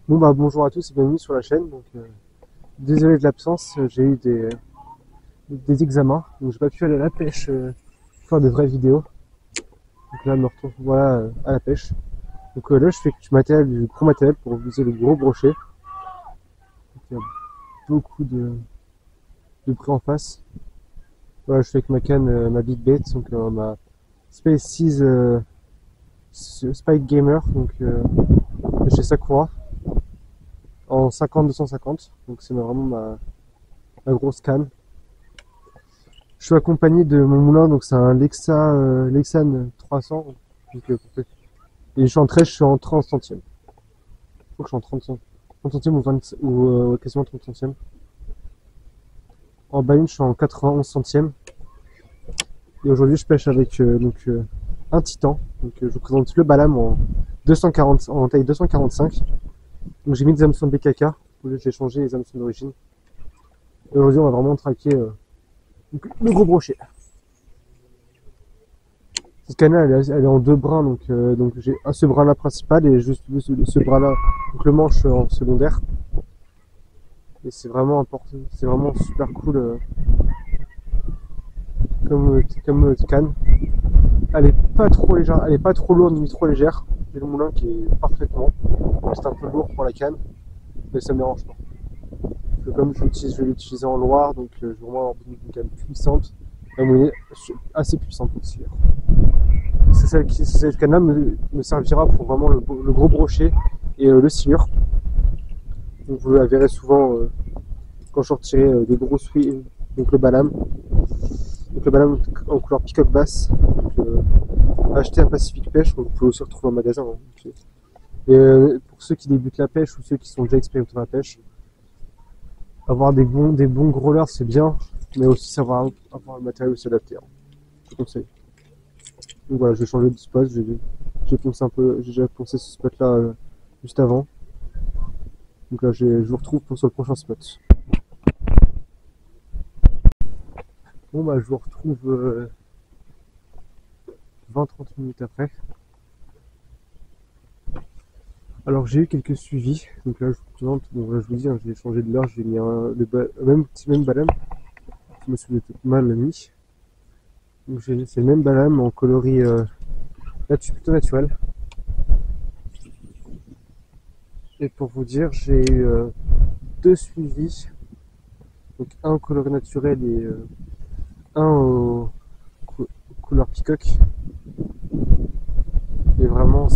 Bon bah bonjour à tous et bienvenue sur la chaîne. Désolé de l'absence, j'ai eu des examens, donc j'ai pas pu aller à la pêche faire de vraies vidéos. Donc là, je me retrouve voilà à la pêche. Là, je fais du gros matériel pour viser le gros brochet. Donc, il y a beaucoup de prix en face. Voilà, je fais avec ma canne, ma big bait, ma Species Spike Gamer, chez Sakura en 50-250. Donc c'est vraiment ma grosse canne. Je suis accompagné de mon moulin, donc c'est un Lexan 300. Et je suis en 13, je suis en 30 centièmes. Je crois que je suis en 30 centièmes ou quasiment 30 centièmes. En baleine, je suis en 91 centièmes. Et aujourd'hui, je pêche avec un titan. Je vous présente le balam en 240, en taille 245. Donc j'ai mis des hameçons de BKK. J'ai changé les hameçons d'origine. Et aujourd'hui, on va vraiment traquer le gros brochet. Cette canne elle est en deux brins, donc j'ai ce brin là principal et juste ce brin là, donc le manche en secondaire. Et c'est vraiment important, c'est vraiment super cool comme canne. Elle est pas trop légère, elle est pas trop lourde ni trop légère. J'ai le moulin qui est parfaitement. C'est un peu lourd pour la canne, mais ça me dérange pas. Comme je vais l'utiliser en Loire, je vais vraiment avoir une canne puissante, un moulinet assez puissant aussi. Cette canne-là me servira pour vraiment le gros brochet et le silure. Donc vous la verrez souvent quand je sortirai des gros suies, donc le balam. Donc le balam en couleur peacock basse, acheté à Pacific Pêche, donc vous pouvez aussi retrouver en magasin. Hein. Et pour ceux qui débutent la pêche ou ceux qui sont déjà expérimentés dans la pêche, avoir des bons growlers c'est bien, mais aussi savoir avoir le matériel aussi adapté. Hein. Je conseille. Donc voilà, je vais changer de spot, j'ai poncé un peu, j'ai déjà poncé ce spot là juste avant. Donc là je vous retrouve sur le prochain spot. Bon bah je vous retrouve 20-30 minutes après. Alors j'ai eu quelques suivis, donc là je vous présente, donc là, je vous dis, hein, j'ai changé de l'heure, j'ai mis même balam, je me souviens peut-être mal mis. Donc c'est le même balam en coloris plutôt naturel. Et pour vous dire, j'ai eu deux suivis, donc un au coloris naturel et un au couleur peacock. Et vraiment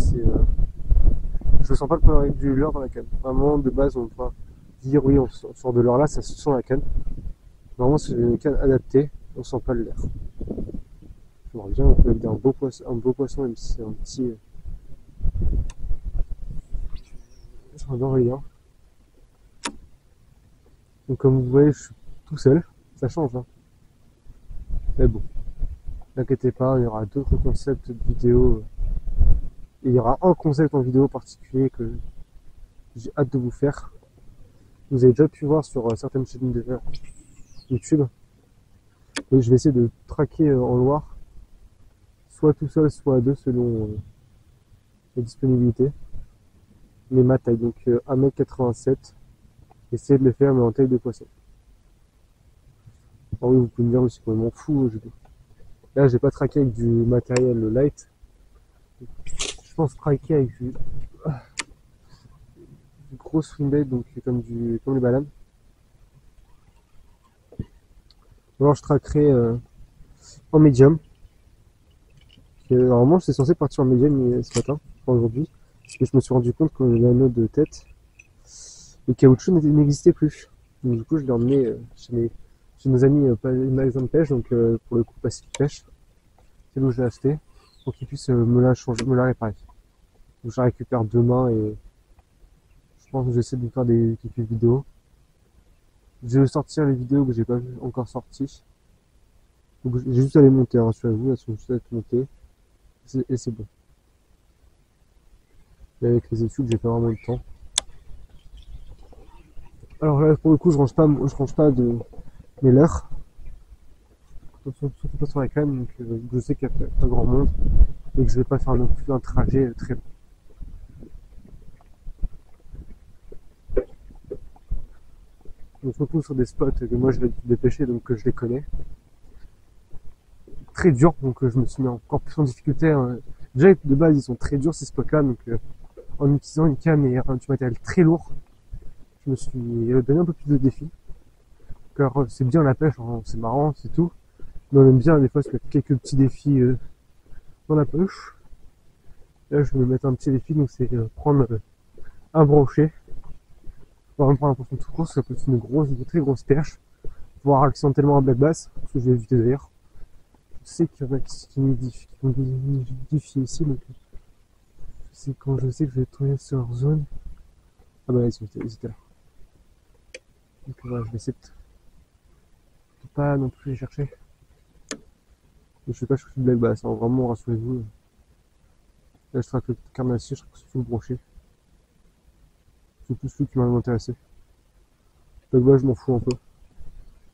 je sens pas le coloris du leurre dans la canne. Vraiment de base on va dire oui on sort de leurre là, ça se sent la canne. Vraiment c'est une canne adaptée, on sent pas le leurre. J'aimerais bien avec un beau poisson, même si c'est un petit. J'en adore rien. Donc comme vous voyez, je suis tout seul. Ça change, hein. Mais bon, n'inquiétez pas, il y aura d'autres concepts de vidéos. Et il y aura un concept en vidéo particulier que j'ai hâte de vous faire. Vous avez déjà pu voir sur certaines chaînes de YouTube. Et je vais essayer de traquer en Loire, soit tout seul, soit à deux selon les disponibilités. Mais ma taille, donc 1m87. Essayez de le faire, mais en taille de poisson. Ah oui, vous pouvez me dire, mais c'est complètement fou. Là, j'ai pas traqué avec du matériel light. Je pense traquer avec du gros swimbait, donc comme les balames. Ou alors je traquerai en médium. Normalement, j'étais censé partir en médium ce matin, enfin aujourd'hui, parce que je me suis rendu compte que l'anneau de tête, le caoutchouc n'existait plus. Donc, du coup, je l'ai emmené chez nos amis magasin de pêche, pour le coup Pacific Pêche. C'est là où je l'ai acheté, pour qu'ils puissent me la réparer. Donc, je la récupère demain et je pense que j'essaie de faire quelques vidéos. Je vais sortir les vidéos que j'ai pas encore sorties. Donc j'ai juste à les monter, hein, sur vous, elles sont juste à être montées. Et c'est bon. Et avec les études, j'ai pas vraiment le temps. Alors là, pour le coup, je range pas de mes leurres. Surtout pas sur la canne, je sais qu'il y a pas grand monde et que je vais pas faire non plus un trajet très long. on se retrouve sur des spots que moi j'ai l'habitude de pêcher, donc que je les connais. Très dur, donc je me suis mis encore plus en difficulté. Déjà de base ils sont très durs ces spots là, donc en utilisant une canne et du matériel très lourd, je me suis donné un peu plus de défis. Car c'est bien la pêche, hein, c'est marrant, c'est tout. Mais on aime bien des fois se mettre quelques petits défis dans la pêche. Là je vais me mettre un petit défi, donc c'est prendre un brochet. On va me prendre un poisson tout court, ça peut être une très grosse perche, voire accidentellement un black bass, ce que j'ai évité d'ailleurs. Je sais qu'il y en a qui nidifient ici, donc c'est quand je sais que je vais tomber sur leur zone. Ah bah là, ils étaient là. Donc voilà, je vais essayer de pas non plus les chercher. Mais je sais pas, je suis black bass, hein, vraiment, rassurez-vous. Là, je traque le carnassier, je traque surtout le brochet. C'est plus celui qui m'a intéressé. Black bass, je m'en fous un peu.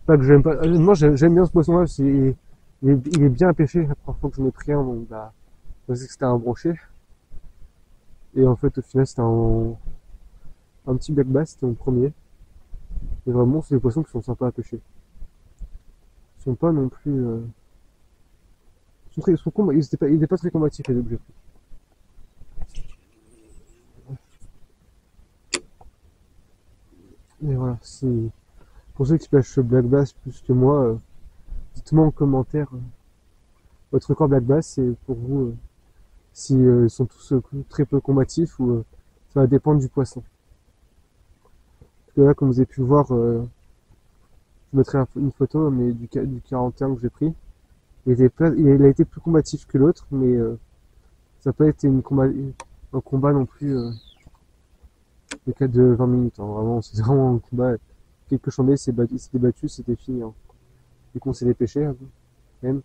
Pas que j'aime pas. Moi, j'aime bien ce poisson-là, il est bien pêché. La première fois que j'en ai pris un, donc bah, je pensais que c'était un brochet. Et en fait, au final, c'était un petit black bass, c'était mon premier. Et vraiment, c'est des poissons qui sont sympas à pêcher. Ils sont pas non plus. Ils étaient pas très combatifs les deux que j'ai pris. Et voilà, c'est pour ceux qui pêchent black bass plus que moi, dites-moi en commentaire votre record black bass et pour vous si ils sont tous très peu combatifs ou ça va dépendre du poisson. Parce que là, comme vous avez pu le voir, je mettrai une photo mais du 41 que j'ai pris. Il a été plus combatif que l'autre, mais ça n'a pas été un combat non plus de 20 minutes. Hein. Vraiment, c'est vraiment un combat. Quelques chandelles, s'est débattu, c'était fini. Hein. Du coup, on s'est dépêché, hein, même.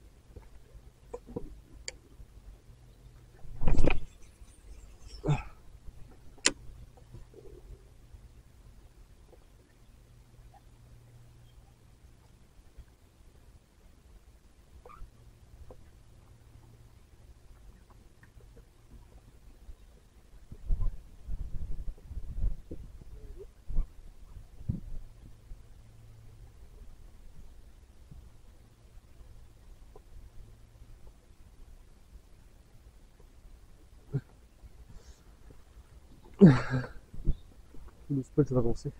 Le spot va avancer.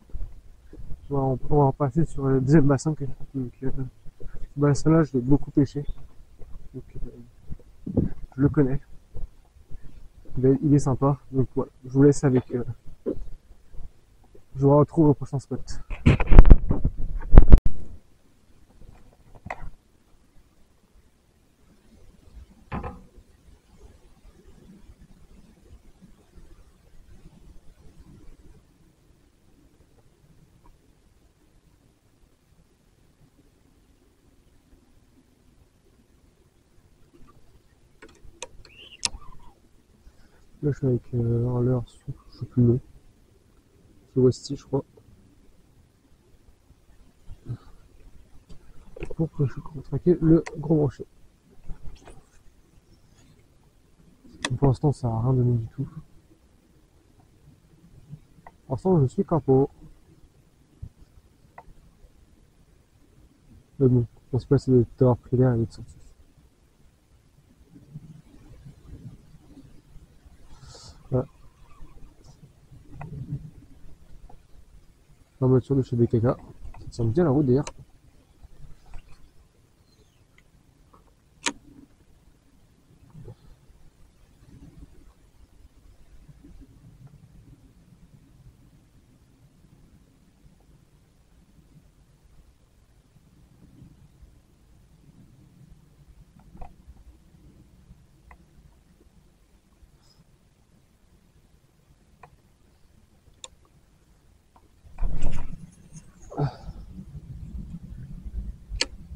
On va passer sur le deuxième bassin. Donc, ce bassin-là, je l'ai beaucoup pêché. Donc, je le connais. Il est sympa. Donc, voilà. Je vous laisse avec. Je vous retrouve au prochain spot. Là, je suis avec un leurre, je sais plus le nom. C'est Westy, je crois. Pour traquer le gros brochet. Pour l'instant, ça n'a rien donné du tout. Pour l'instant, je suis capot. Mais bon, on se passe d'avoir pris l'air et d'être sorti. Voilà. La voiture de chez BKK. Ça tient bien la route d'ailleurs.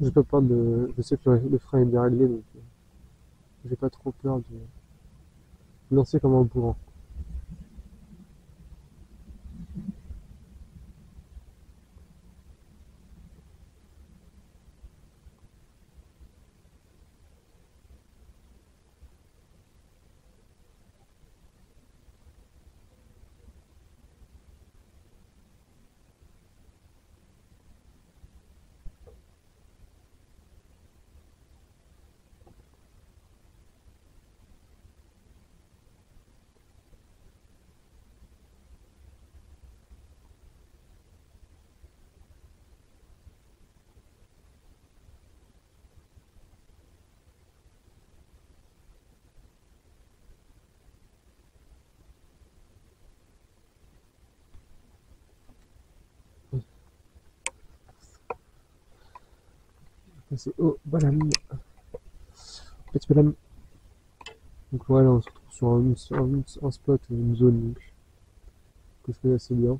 J'ai pas peur de. Je sais que le frein est bien réglé, donc j'ai pas trop peur de lancer comme un bourrin. C'est au Balam. Petit Balam. Donc voilà, on se retrouve sur un spot, une zone que je connais assez bien.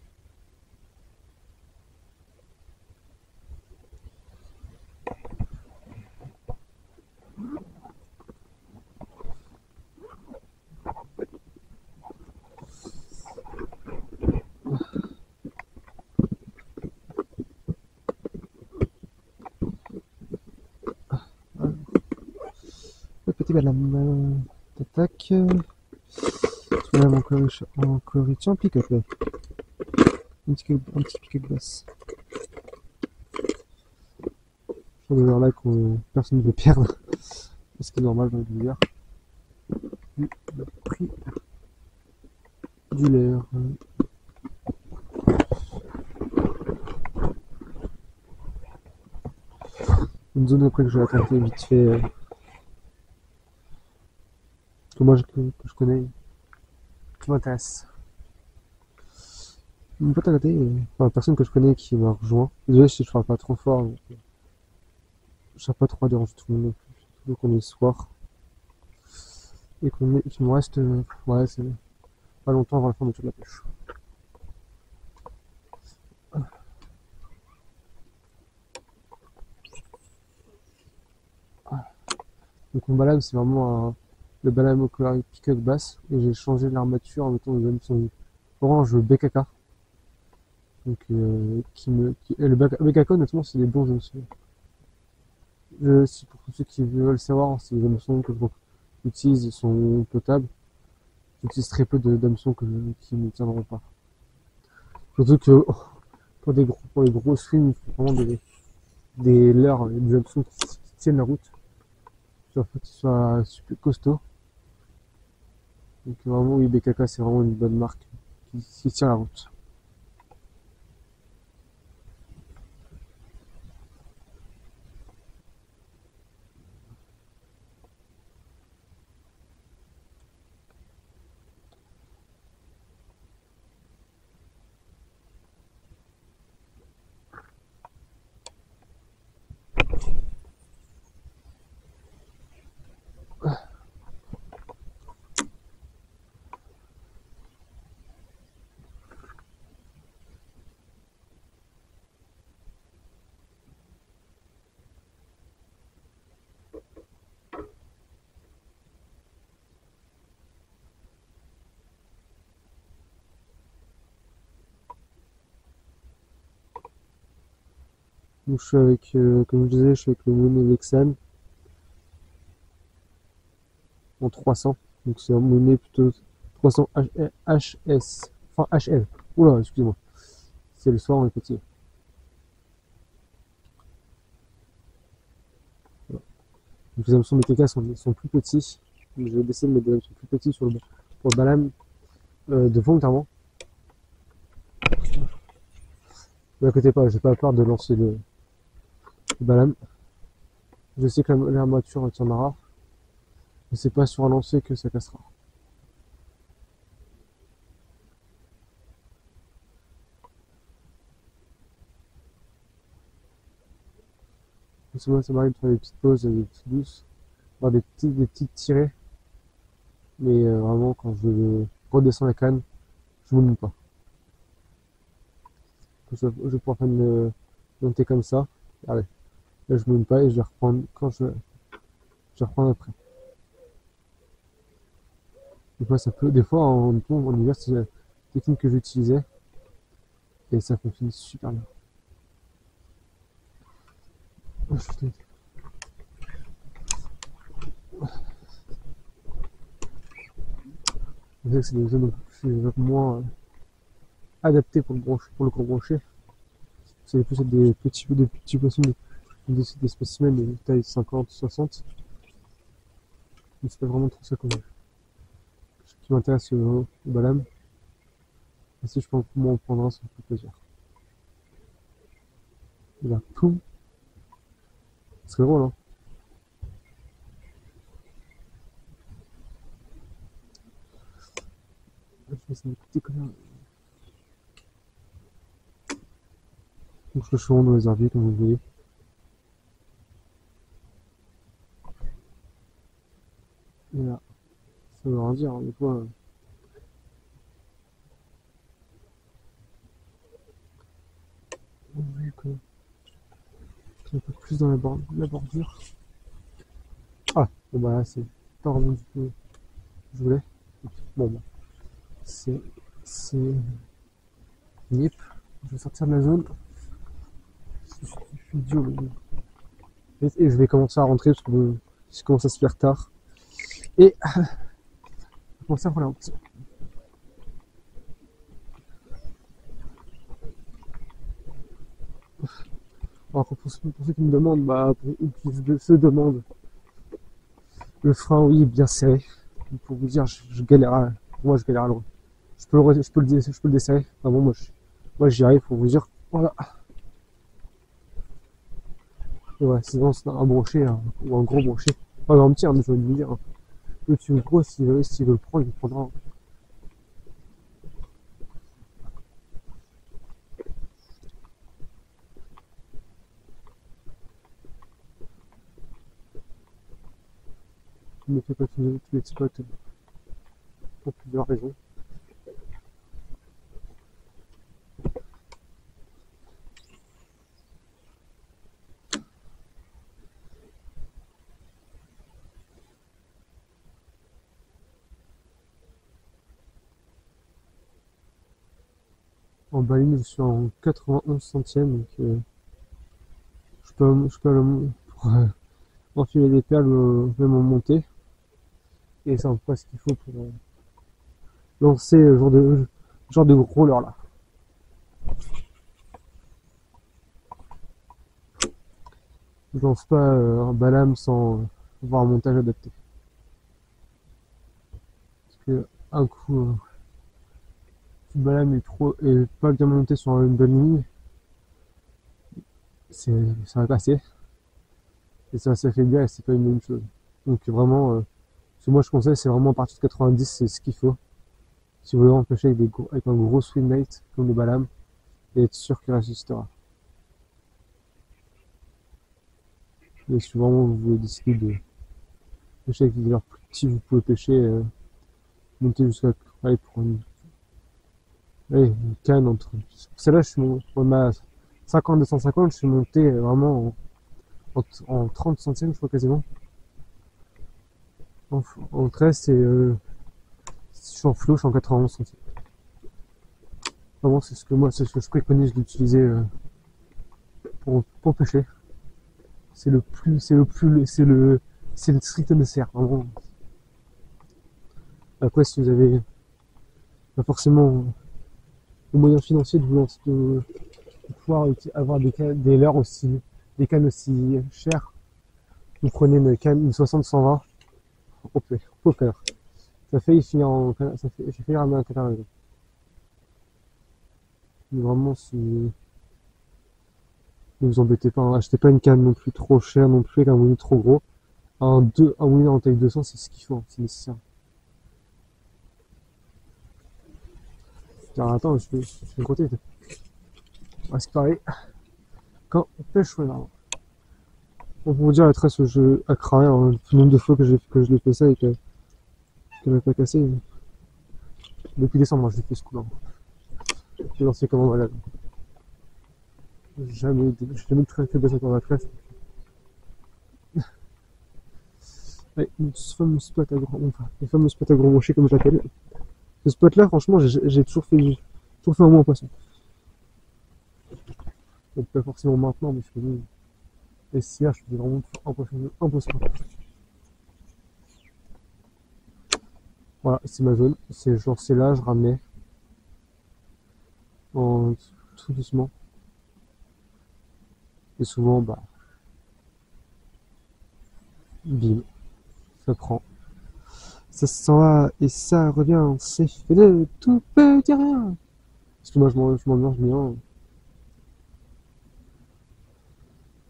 Le petit Balam. Tac. Voilà mon corrigé en pick-up là. Un petit pick-up basse. Je suis là que personne ne veut perdre. Ce qui est normal dans l'hiver. Vu le prix du leurre. Une zone après que je vais tenter vite fait. Que je connais. Qui m'intéresse. Une pote à côté, enfin, personne que je connais qui m'a rejoint. Désolé si je parle pas trop fort. Je ne pas trop à déranger tout le monde non plus. Surtout qu'on est le soir. Et qu'il me reste. Ouais, c'est pas longtemps avant la fin de la pêche. Donc mon balame, c'est vraiment le balame au coloris pick-up basse. Et j'ai changé l'armature en mettant des hameçons orange BKK. Donc, le BKK, honnêtement, c'est des bons hameçons. Si pour tous ceux qui veulent savoir, si les hameçons que j'utilise sont potables, j'utilise très peu d'hameçons qui ne tiendront pas. Surtout que pour les gros swings, il faut vraiment des leurres, des hameçons qui tiennent la route. Il faut qu'ils soient super costauds. Donc vraiment, oui, BKK, c'est vraiment une bonne marque qui tient la route. Donc je suis avec, comme je disais, je suis avec le Monet Lexan en 300. Donc c'est un Monet plutôt 300 HS, enfin HL. Oula, excusez-moi. C'est le soir, on est petit. Voilà. Donc les hameçons BKK sont plus petits. Donc je vais baisser de mettre des hameçons plus petits pour le balame de volontairement. Ne inquiétez pas, j'ai pas peur de lancer le balame. Je sais que l'armature tiendra. Mais c'est pas sur un lancer que ça cassera. Moi, ça m'arrive de faire des petites pauses, des petites douces, faire des petites tirées. Mais vraiment, quand je redescends la canne, je ne mouline pas. Je vais pouvoir faire une montée comme ça. Allez, là, je ne mouline pas et je vais reprendre je vais reprendre après. Des fois, en hiver, c'est la technique que j'utilisais et ça fonctionne super bien. Oh, je sais que c'est des zones moins adaptées pour le gros brochet. C'est plus des petits poissons, des spécimens de taille 50, 60. Mais c'est pas vraiment trop ça qui m'intéresse au balame. Et si je peux en prendre un, ça me fait plaisir. Et là, poum. C'est drôle, hein. Je vais essayer d'écouter quand même. Donc je le chevron dans les herbiers, comme vous voyez. Ça veut rien dire, hein, des fois. On va un peu plus dans la bordure. Ah, bon bah là, c'est pas vraiment du tout ce que je voulais. Bon, bah, c'est. C'est. Yep. Je vais sortir de la zone. Je suis idiot, et je vais commencer à rentrer parce que je commence à se faire tard. Et je vais commencer à prendre la route. Alors pour ceux qui me demandent, ou qui se demandent, le frein, oui, bien serré. Pour vous dire, je galère. Pour moi, je galère à loin. Je peux le desserrer. Vraiment, moi j'y arrive pour vous dire. Voilà. Et ouais, sinon, c'est un brochet ou un gros brochet. Pas un petit, hein, mais je veux dire. Hein. Le tu gros, s'il veut le prendre, il le prendra. Je ne fais pas tous les spots pour plusieurs raisons. En baline, je suis en 91 centièmes, donc je peux pour enfiler des perles, même en montée. Et c'est un peu ce qu'il faut pour lancer le genre de gros leurre là. Je lance pas un balame sans avoir un montage adapté. Parce que un coup, si le balame est pas bien monté sur une bonne ligne, ça va passer. Et ça va s'affaiblir et c'est pas une bonne chose. Donc vraiment, ce que moi je conseille, c'est vraiment à partir de 90, c'est ce qu'il faut. Si vous voulez empêcher avec un gros swing mate comme le balame, et être sûr qu'il résistera. Et si vraiment vous voulez décider de pêcher avec des leurres plus petits, vous pouvez pêcher, monter jusqu'à aller pour une canne entre. Celle-là, pour ma 50-250, je suis monté vraiment en 30 centièmes, je crois quasiment. En 13, je suis en flot, je suis en 91 centièmes. Vraiment, c'est ce que je préconise d'utiliser pour pêcher. C'est le strict nécessaire, vraiment. Après, si vous avez pas forcément le moyen financier de pouvoir avoir des leurres aussi, des cannes aussi chères, vous prenez une 60-120 au cœur. Ça fait j'ai failli ramener un canard. Mais vraiment, si ne vous embêtez pas, hein, achetez pas une canne non plus trop chère, non plus avec un moulinet trop gros. Un moulinet en taille 200, c'est ce qu'il faut, hein, c'est nécessaire. Alors attends, je vais compter. Ouais, c'est pareil. Quand on pêche, ouais, là. Pour vous dire la tresse au jeu à cramer, alors, le nombre de fois que je l'ai fait ça et qu'elle n'a pas cassé. Depuis décembre, moi, je l'ai fait ce coup-là. J'ai lancé comme un malade. J'ai jamais fait baisser dans la tresse. Ouais, les fameux spots à gros rochers, comme je l'appelle. Ce spot-là, franchement, j'ai toujours fait un moins poisson. Donc, pas forcément maintenant, mais je faisais. Et si là, je faisais vraiment un poisson. Voilà, c'est ma zone. C'est là, je ramenais. Tout doucement. Et souvent, bim, ça prend. Ça s'en va et ça revient. C'est fait de tout petit rien. Parce que moi, je m'en mange bien.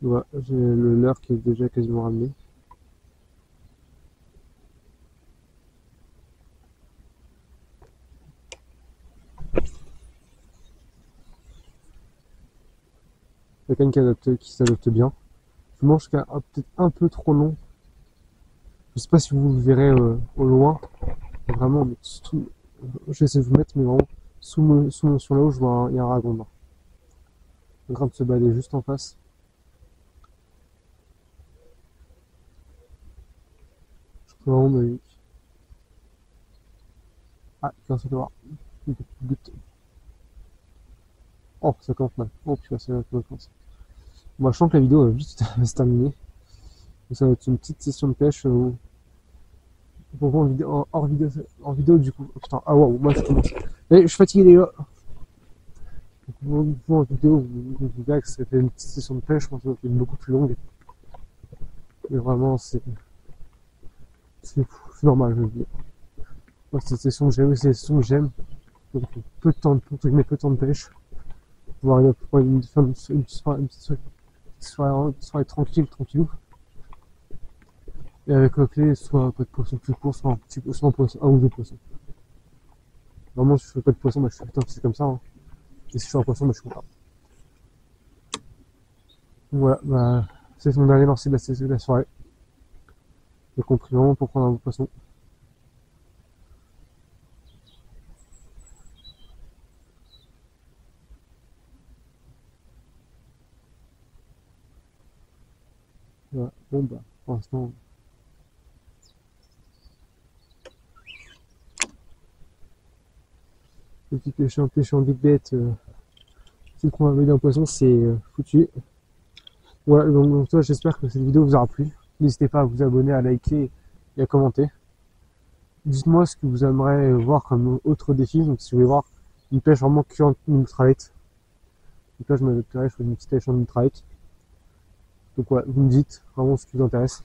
Voilà, j'ai le leurre qui est déjà quasiment ramené. La canne qui s'adapte bien. Je mange peut-être un peu trop long. Je sais pas si vous le verrez au loin. Vraiment, mais je vais essayer de vous mettre, mais vraiment, sous mon sur là où je vois il y a un ragondin. En train de se balader juste en face. Je trouve vraiment magnifique. Ah, il commence à pleuvoir. Oh, ça commence mal. Oh putain, ça commence. Bon, je sens que la vidéo va vite se terminer. Donc, ça va être une petite session de pêche pour vous en vidéo du coup. Oh, putain, ah waouh, moi je commence. Eh, je suis fatigué les gars. Vous en vidéo, vous verrez que c'était une petite session de pêche, moi ça va être beaucoup plus longue. Mais vraiment, c'est normal, je veux dire. Moi, c'est une session que j'aime, c'est une session que j'aime. Donc, peu de temps, entre guillemets, peu de temps de pêche. Pouvoir aller pour une soirée tranquille, tranquillou. Et avec la clé, soit pas de poisson plus court, soit un petit soit un poisson, un ou deux poissons. Normalement, si je fais pas de poisson, bah, je suis putain, c'est comme ça, hein. Et si je fais un poisson, bah, je suis content. Donc voilà, bah, c'est mon dernier lancer de la soirée. J'ai compris vraiment pour prendre un bon poisson. Voilà. Bon, bah, pour l'instant, le petit pêcher en big bait, si on avait un poisson, c'est foutu. Voilà, donc toi, j'espère que cette vidéo vous aura plu. N'hésitez pas à vous abonner, à liker et à commenter. Dites-moi ce que vous aimeriez voir comme autre défi. Donc, si vous voulez voir une pêche vraiment que en ultralight, donc là, je m'adapterai, je ferai une petite pêche en ultralight. Donc, ouais, vous me dites vraiment ce qui vous intéresse.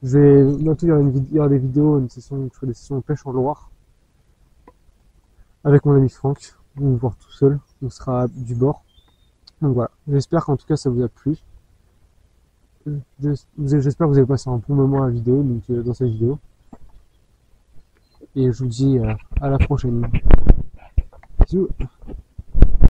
Je vais bientôt, il y aura des vidéos, je ferai des sessions de pêche en Loire avec mon ami Franck. Vous me voir tout seul, on sera du bord. Donc voilà, j'espère qu'en tout cas ça vous a plu. J'espère que vous avez passé un bon moment à la vidéo, donc, dans cette vidéo. Et je vous dis à la prochaine. Bisous.